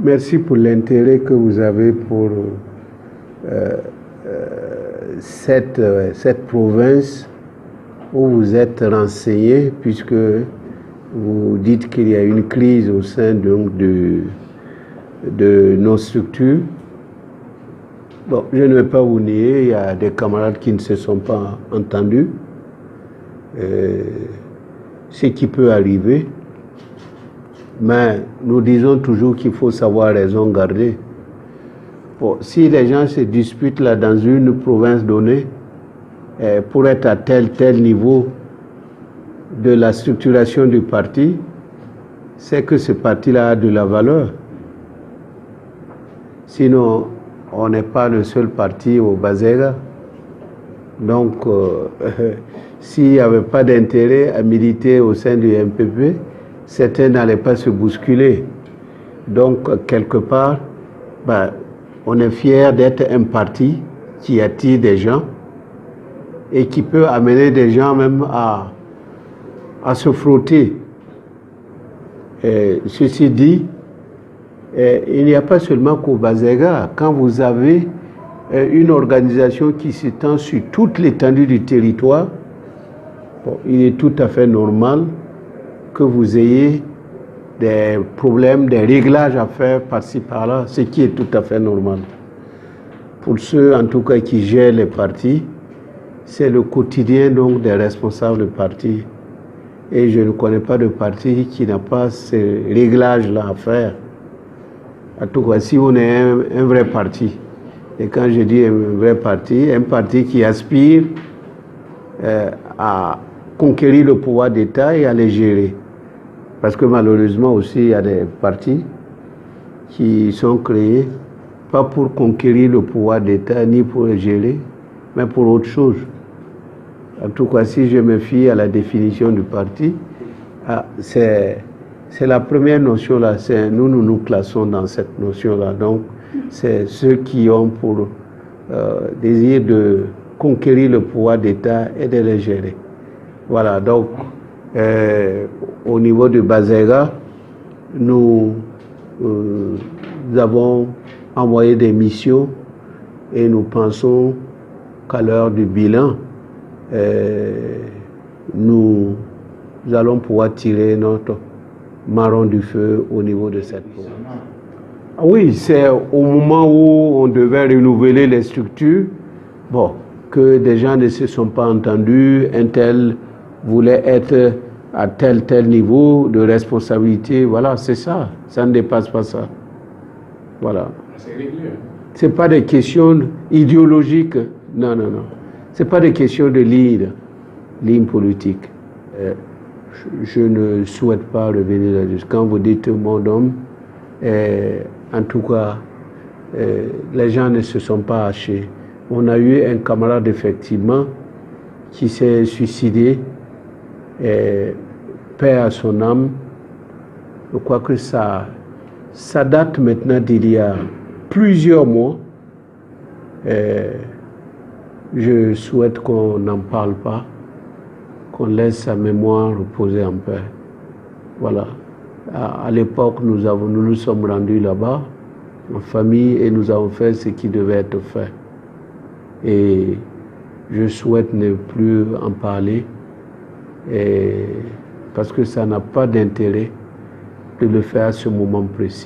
Merci pour l'intérêt que vous avez pour cette province où vous êtes renseigné, puisque vous dites qu'il y a une crise au sein donc de nos structures. Bon, je ne vais pas vous nier, il y a des camarades qui ne se sont pas entendus. Ce qui peut arriver. Mais nous disons toujours qu'il faut savoir raison garder. Bon, si les gens se disputent là dans une province donnée, pour être à tel niveau de la structuration du parti, c'est que ce parti-là a de la valeur. Sinon, on n'est pas le seul parti au Bazega. Donc, s'il n'y avait pas d'intérêt à militer au sein du MPP, certains n'allaient pas se bousculer. Donc, quelque part, on est fier d'être un parti qui attire des gens et qui peut amener des gens même à se frotter. Ceci dit, il n'y a pas seulement qu'au Bazega. Quand vous avez une organisation qui s'étend sur toute l'étendue du territoire, il est tout à fait normal que vous ayez des problèmes, des réglages à faire par-ci par-là, ce qui est tout à fait normal. Pour ceux, en tout cas, qui gèrent les partis, c'est le quotidien donc des responsables de partis. Et je ne connais pas de parti qui n'a pas ces réglages-là à faire. En tout cas, si on est un vrai parti, et quand je dis un vrai parti, un parti qui aspire à conquérir le pouvoir d'État et à les gérer. Parce que malheureusement aussi, il y a des partis qui sont créés pas pour conquérir le pouvoir d'État ni pour le gérer, mais pour autre chose. En tout cas, si je me fie à la définition du parti, c'est la première notion là. Nous classons dans cette notion là. Donc, c'est ceux qui ont pour désir de conquérir le pouvoir d'État et de le gérer. Voilà, donc, au niveau de Bazega, nous avons envoyé des missions et nous pensons qu'à l'heure du bilan, nous allons pouvoir tirer notre marron du feu au niveau de cette province. Oui, c'est au moment où on devait renouveler les structures, que des gens ne se sont pas entendus, un tel voulait être à tel niveau de responsabilité. Voilà, c'est ça. Ça ne dépasse pas ça. Voilà. C'est réglé. C'est pas des questions idéologiques. Non. C'est pas des questions de ligne politique. Je ne souhaite pas revenir là-dessus. Quand vous dites mon homme, en tout cas, les gens ne se sont pas hachés. On a eu un camarade, effectivement, qui s'est suicidé. Paix à son âme. Je crois que ça date maintenant d'il y a plusieurs mois. Je souhaite qu'on n'en parle pas, qu'on laisse sa mémoire reposer en paix. Voilà. À l'époque, nous nous sommes rendus là-bas, en famille, et nous avons fait ce qui devait être fait. Et je souhaite ne plus en parler, parce que ça n'a pas d'intérêt de le faire à ce moment précis.